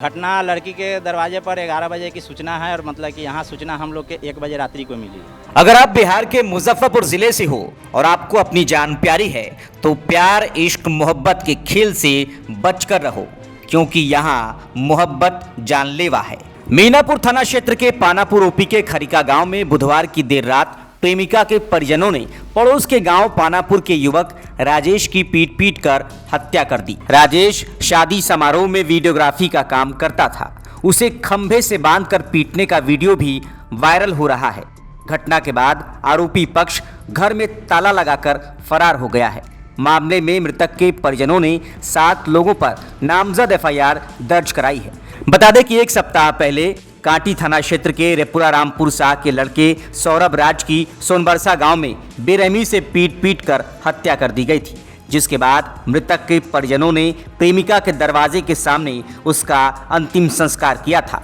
घटना लड़की के दरवाजे पर 11 बजे की सूचना है और मतलब कि यहाँ सूचना हम लोग के 1 बजे रात्रि को मिली। अगर आप बिहार के मुजफ्फरपुर जिले से हो और आपको अपनी जान प्यारी है तो प्यार इश्क मोहब्बत के खेल से बचकर रहो, क्योंकि यहाँ मोहब्बत जानलेवा है। मीनापुर थाना क्षेत्र के पानापुर ओपी के खरिका गांव में बुधवार की देर रात प्रेमिका के परिजनों ने पड़ोस के गांव पानापुर के युवक राजेश की पीट कर हत्या कर दी। राजेश शादी समारोह में वीडियोग्राफी का काम करता था। उसे खंभे से बांधकर पीटने का वीडियो भी वायरल हो रहा है। घटना के बाद आरोपी पक्ष घर में ताला लगाकर फरार हो गया है। मामले में मृतक के परिजनों ने 7 लोगों पर नामजद एफआईआर दर्ज कराई है। बता दें कि 1 सप्ताह पहले कांटी थाना क्षेत्र के रेपुरा रामपुर शाह के लड़के सौरभ राज की सोनबरसा गांव में बेरहमी से पीट कर हत्या कर दी गई थी, जिसके बाद मृतक के परिजनों ने प्रेमिका के दरवाजे के सामने उसका अंतिम संस्कार किया था।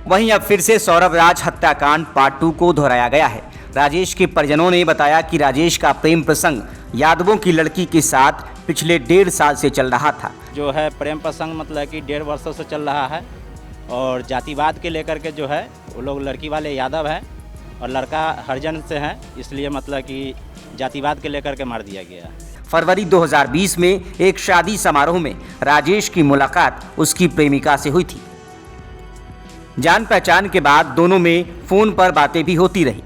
वहीं अब फिर से सौरभ राज हत्याकांड पार्ट 2 को दोहराया गया है। राजेश के परिजनों ने बताया कि राजेश का प्रेम प्रसंग यादवों की लड़की के साथ पिछले 1.5 साल से चल रहा था। जो है प्रेम प्रसंग मतलब कि 1.5 वर्षों से चल रहा है और जातिवाद के लेकर के जो है वो लोग लड़की वाले यादव हैं और लड़का हरिजन से हैं, इसलिए मतलब कि जातिवाद के लेकर के मार दिया गया। फरवरी 2020 में एक शादी समारोह में राजेश की मुलाकात उसकी प्रेमिका से हुई थी। जान पहचान के बाद दोनों में फोन पर बातें भी होती रही।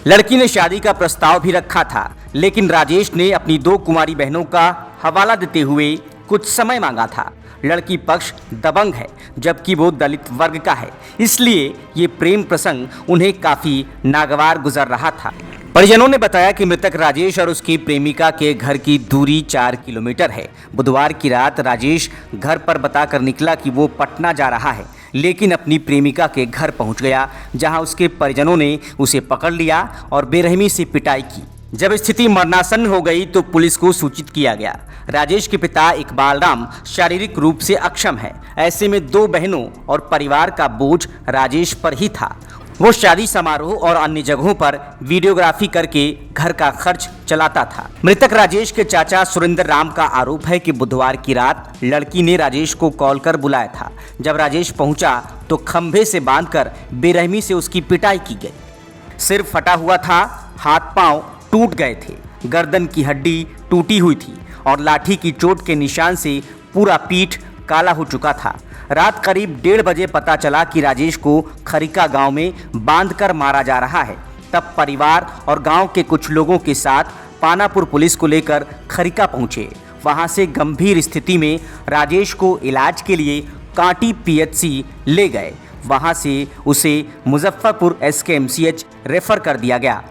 लड़की ने शादी का प्रस्ताव भी रखा था, लेकिन राजेश ने अपनी 2 कुंवारी बहनों का हवाला देते हुए कुछ समय मांगा था। लड़की पक्ष दबंग है, जबकि वो दलित वर्ग का है, इसलिए ये प्रेम प्रसंग उन्हें काफी नागवार गुजर रहा था। परिजनों ने बताया कि मृतक राजेश और उसकी प्रेमिका के घर की दूरी 4 किलोमीटर है। बुधवार की रात राजेश घर पर बताकर निकला कि वो पटना जा रहा है, लेकिन अपनी प्रेमिका के घर पहुंच गया, जहां उसके परिजनों ने उसे पकड़ लिया और बेरहमी से पिटाई की। जब स्थिति मरणासन हो गई तो पुलिस को सूचित किया गया। राजेश के पिता इकबाल राम शारीरिक रूप से अक्षम है। ऐसे में 2 बहनों और परिवार का बोझ राजेश पर ही था। वो शादी समारोह और अन्य जगहों पर वीडियोग्राफी करके घर का खर्च चलाता था। मृतक राजेश के चाचा सुरेंद्र राम का आरोप है कि बुधवार की रात लड़की ने राजेश को कॉल कर बुलाया था। जब राजेश पहुंचा तो खंभे से बांधकर बेरहमी से उसकी पिटाई की गई। सिर फटा हुआ था, हाथ पांव टूट गए थे, गर्दन की हड्डी टूटी हुई थी और लाठी की चोट के निशान से पूरा पीठ काला हो चुका था। रात करीब 1:30 बजे पता चला कि राजेश को खरिका गांव में बांधकर मारा जा रहा है। तब परिवार और गांव के कुछ लोगों के साथ पानापुर पुलिस को लेकर खरिका पहुंचे। वहां से गंभीर स्थिति में राजेश को इलाज के लिए कांटी पीएचसी ले गए। वहां से उसे मुजफ्फरपुर एसकेएमसीएच रेफर कर दिया गया।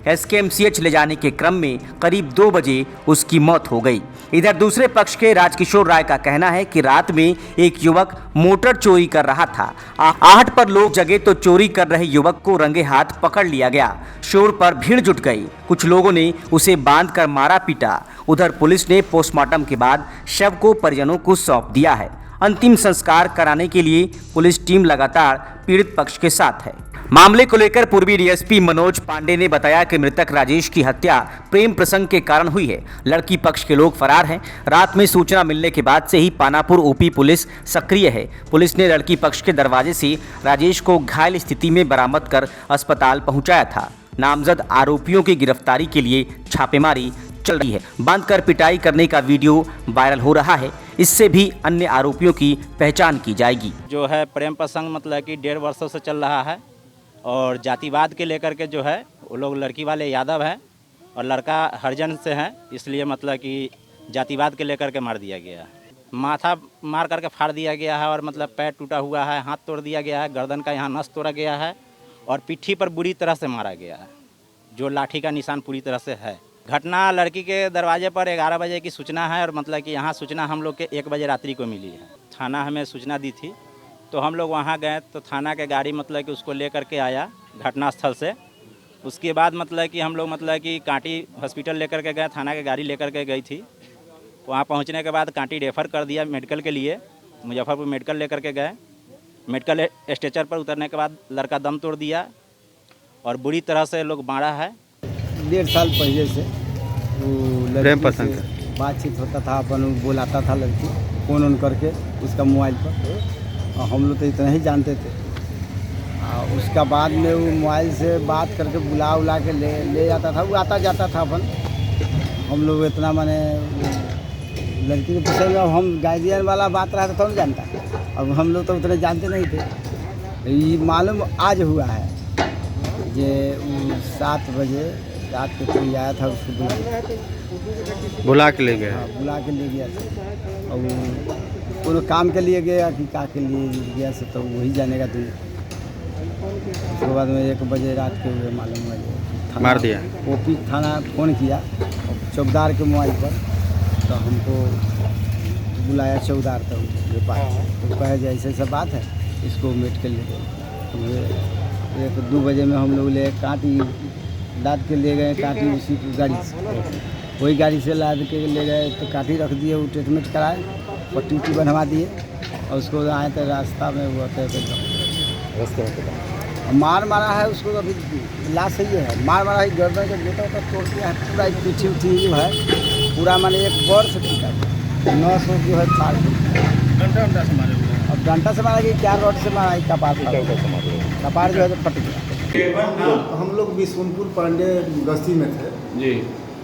एसकेएमसीएच ले जाने के क्रम में करीब 2 बजे उसकी मौत हो गई। इधर दूसरे पक्ष के राजकिशोर राय का कहना है कि रात में एक युवक मोटर चोरी कर रहा था। आहट पर लोग जगे तो चोरी कर रहे युवक को रंगे हाथ पकड़ लिया गया। शोर पर भीड़ जुट गई। कुछ लोगों ने उसे बांधकर मारा पीटा। उधर पुलिस ने पोस्टमार्टम के बाद शव को परिजनों को सौंप दिया है। अंतिम संस्कार कराने के लिए पुलिस टीम लगातार पीड़ित पक्ष के साथ है। मामले को लेकर पूर्वी डीएसपी मनोज पांडे ने बताया कि मृतक राजेश की हत्या प्रेम प्रसंग के कारण हुई है। लड़की पक्ष के लोग फरार हैं। रात में सूचना मिलने के बाद से ही पानापुर ओपी पुलिस सक्रिय है। पुलिस ने लड़की पक्ष के दरवाजे से राजेश को घायल स्थिति में बरामद कर अस्पताल पहुंचाया था। नामजद आरोपियों की गिरफ्तारी के लिए छापेमारी चल रही है। बांधकर पिटाई करने का वीडियो वायरल हो रहा है। इससे भी अन्य आरोपियों की पहचान की जाएगी। जो है प्रेम प्रसंग मतलब कि 1.5 वर्षों से चल रहा है और जातिवाद के लेकर के जो है वो लोग लड़की वाले यादव हैं और लड़का हरिजन से हैं, इसलिए मतलब कि जातिवाद के लेकर के मार दिया गया। माथा मार करके फाड़ दिया गया है और मतलब पैर टूटा हुआ है, हाथ तोड़ दिया गया है, गर्दन का यहाँ नस तोड़ा गया है और पिट्ठी पर बुरी तरह से मारा गया है, जो लाठी का निशान पूरी तरह से है। घटना लड़की के दरवाजे पर 11 बजे की सूचना है और मतलब कि यहाँ सूचना हम लोग के 1 बजे रात्रि को मिली है। थाना हमें सूचना दी थी तो हम लोग वहाँ गए तो थाना के गाड़ी मतलब कि उसको ले करके आया घटनास्थल से। उसके बाद मतलब कि हम लोग मतलब कि कांटी हॉस्पिटल लेकर के गए, थाना के गाड़ी लेकर के गई थी। वहाँ पहुँचने के बाद कांटी रेफ़र कर दिया मेडिकल के लिए। मुजफ्फरपुर मेडिकल लेकर के गए। मेडिकल स्ट्रेचर पर उतरने के बाद लड़का दम तोड़ दिया और बुरी तरह से लोग मारा है। 1.5 साल पहले से वो लड़की से बातचीत होता था, अपन बुलाता था लड़की, फ़ोन ऑन करके उसका मोबाइल पर, और हम लोग तो इतना ही जानते थे। और उसका बाद में वो मोबाइल से बात करके बुला उला के ले जाता था, वो आता जाता था अपन। हम लोग इतना माने लड़की के पूछे में हम गार्जियन वाला बात रहा था तो नहीं जानता, अब हम लोग तो उतने जानते नहीं थे। ये मालूम आज हुआ है ये 7 बजे रात को कोई आया था, उसको बुला के ले गए। हाँ, बुला के ले गया था। और वो कोनो काम के लिए गया कि का के लिए गया से तो वही जानेगा तू। उसके बाद में 1 बजे रात के हुए मालूम हुआ ये मार दिया। ओपी थाना फ़ोन किया चौकीदार के मोबाइल पर, तो हमको बुलाया चौकीदार तो ये बात तो कहे जो ऐसे ऐसा बात है, इसको मेट के ले गए। 1-2 बजे में हम लोग ले कांटी लाद के ले गए, कांटी उसी गाड़ी से, वही गाड़ी से लाद के ले गए तो कांटी रख दिए, वो ट्रीटमेंट कराए, पट्टी उट्टी बनवा दिए। और उसको आए तो रास्ता में वो मार मारा है उसको, अभी लाश सही है, मार मारा है, गर्दन का गोटा वोटा तोड़ दिया है, पूरा एक पीछे उठी जो है पूरा माने 1 वर्ष टीका 900 जो है फाड़ घंटा से मारे हुए। अब डंटा से मारा कि 4 रॉड से मारा, कपार जो है तो फट गया। हम लोग बिशुनपुर पांडे गश्ती में थे जी।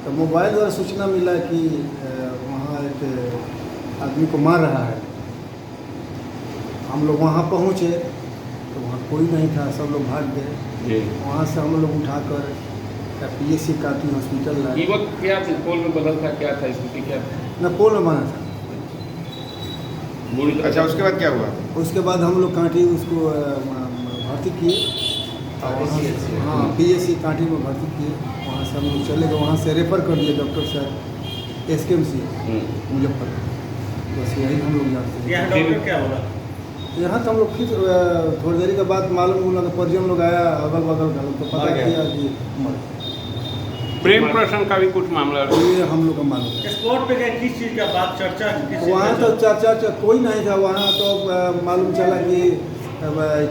तो मोबाइल द्वारा सूचना मिला कि वहाँ एक आदमी को मार रहा है। हम लोग वहाँ पहुँचे तो वहाँ कोई नहीं था, सब लोग भाग गए। वहाँ से हम लोग उठाकर PSC काटी हॉस्पिटल लाए। ये वक्त क्या था, पोल में बदल था, क्या था स्थिति, क्या था? न पोल में बना था। अच्छा, उसके बाद क्या हुआ? उसके बाद हम लोग कांटी उसको भर्ती किए, हाँ PSC कांटी में भर्ती किए। वहाँ से हम लोग चले गए, वहाँ से रेफ़र कर दिए डॉक्टर साहब SKMC मुजफ्फरपुर। बस यही हम लोग जानते हैं। यहाँ डॉक्टर क्या बोला? यहाँ तो हम लोग फिर थोड़ी देरी के बाद मालूम हुआ कि परिजन लोग आया अगल बगल का लोग तो पता किया कि प्रेम प्रसंग का भी कुछ मामला है। ये हम लोग का मालूम है। स्पॉट पे गए, किस चीज़ का बात चर्चा? वहाँ तो चर्चा कोई नहीं था, वहाँ तो मालूम चला कि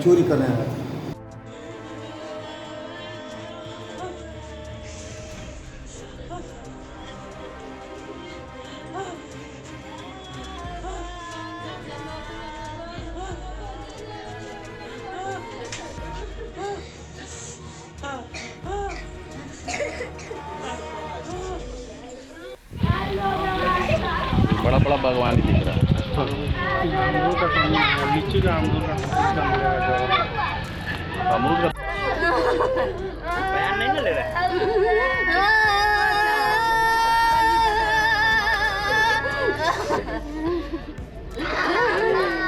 चोरी करने आया था। बड़ा बड़ा बागवान दिख रहा है। लीची का अमरूद अमरूद का बयान नहीं ना ले रहे। Ah!